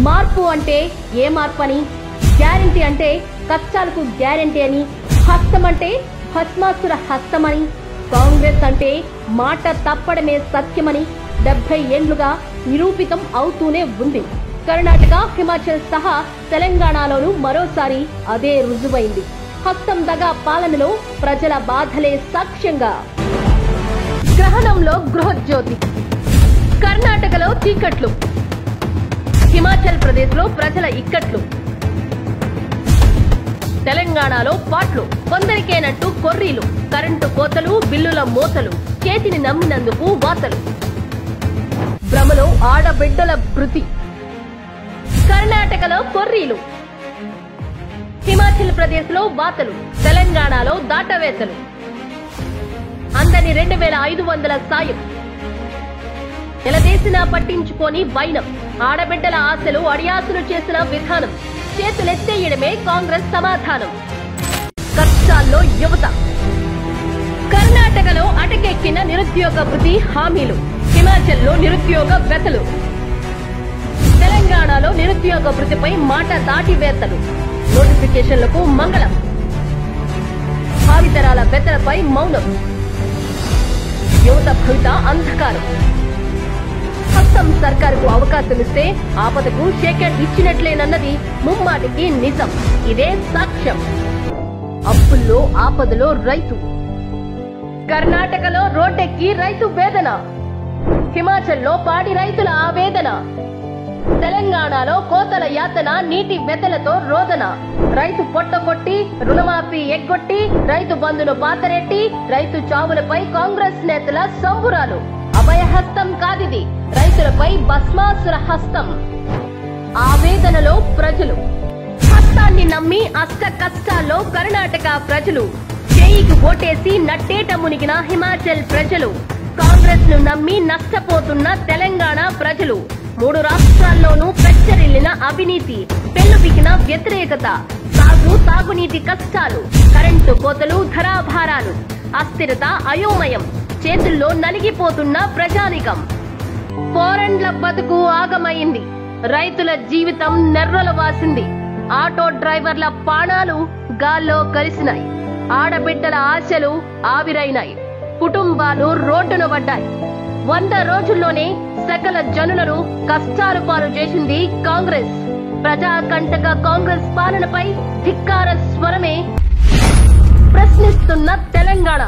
మార్పు అంటే ఏ మార్పని, గ్యారెంటీ అంటే కష్టాలకు గ్యారెంటీ అని, హస్తం అంటే భస్మాసుర హస్తమని, కాంగ్రెస్ అంటే మాట తప్పడమే సత్యమని 70 ఏళ్లుగా నిరూపితం అవుతూనే ఉంది. కర్ణాటక, హిమాచల్ సహా తెలంగాణలోనూ మరోసారి అదే రుజువైంది. హస్తం దగా పాలనలో ప్రజల బాధలే సాక్ష్యంగా. గ్రహణంలో గృహజ్యోతి, కర్ణాటకలో చీకట్లు, హిమాచల్ ప్రదేశ్ లో ప్రజల ఇక్కట్లు, తెలంగాణలో పాట్లు, కొందరికేనట్టు కొర్రీలు, కరెంటు కోతలు, బిల్లుల మోతలు, చేతిని నమ్మినందుకు వాతలు, భ్రమలో ఆడబిడ్డల భృతి. కర్ణాటకలో కొర్రీలు, హిమాచల్ ప్రదేశ్ లో వాతలు, తెలంగాణలో దాటవేతలు, అందని 2500 సాయం, నిలదీసినా పట్టించుకొని వైనం, ఆడబిడ్డల ఆశలు అడియాసులు చేసిన విధానం, చేతులెత్తేయడమే కాంగ్రెస్ సమాధానం. కష్టాల్లో యువత, కర్ణాటకలో అటకెక్కిన నిరుద్యోగ వృత్తి హామీలు, హిమాచల్లో నిరుద్యోగ వెతలు, తెలంగాణలో నిరుద్యోగ వృత్తిపై మాట దాటివేతలు, నోటిఫికేషన్లకు మంగళం, భావితరాల వెతలపై మౌనం, యువత భవిత అంధకారం. హస్తం సర్కారుకు అవకాశమిస్తే ఆపదకు షేకెండ్ ఇచ్చినట్లేనన్నది ముమ్మాటికి నిజం. ఇదే సాక్ష్యం. అప్పుల్లో ఆపదలో రైతు, కర్ణాటకలో రోడ్డెక్కి రైతు వేదన, హిమాచల్లో పాడి రైతుల ఆవేదన, తెలంగాణలో కోతల యాతన, నీటి వెతలతో రోదన, రైతు పొట్టకొట్టి రుణమాఫీ ఎగ్గొట్టి రైతు బంధును పాతరెట్టి రైతు చావులపై కాంగ్రెస్ నేతల సంబురాలు. అభయహస్తం కాదిది, రైతులపై భస్మాసుర హస్తం. ఆవేదనలో ప్రజలు, హస్తాన్ని నమ్మి అష్ట కష్టాల్లో కర్ణాటక ప్రజలు, చేయికి ఓటేసి నట్టేట మునిగిన హిమాచల్ ప్రజలు, కాంగ్రెస్ ను నమ్మి నష్టపోతున్న తెలంగాణ ప్రజలు, 3 రాష్ట్రాల్లోనూ పెచ్చరిల్లిన అవినీతి, పెళ్లుబికిన వ్యతిరేకత, తాగునీటి కష్టాలు, కరెంటు కోతలు, ధరాభారాలు, అస్థిరత, అయోమయం, చేతుల్లో నలిగిపోతున్న ప్రజానికం. పోరండ్ల బతుకు ఆగమైంది, రైతుల జీవితం నెర్రల వాసింది, ఆటో డ్రైవర్ల ప్రాణాలు గాల్లో కలిసినాయి, ఆడబిడ్డల ఆశలు ఆవిరైనాయి, కుటుంబాలు రోడ్డున పడ్డాయి. 100 రోజుల్లోనే సకల జనులను కష్టాలు పాలు చేసింది కాంగ్రెస్. ప్రజాకంటక కాంగ్రెస్ పాలనపై ధిక్కార స్వరమే ప్రశ్నిస్తున్న తెలంగాణ.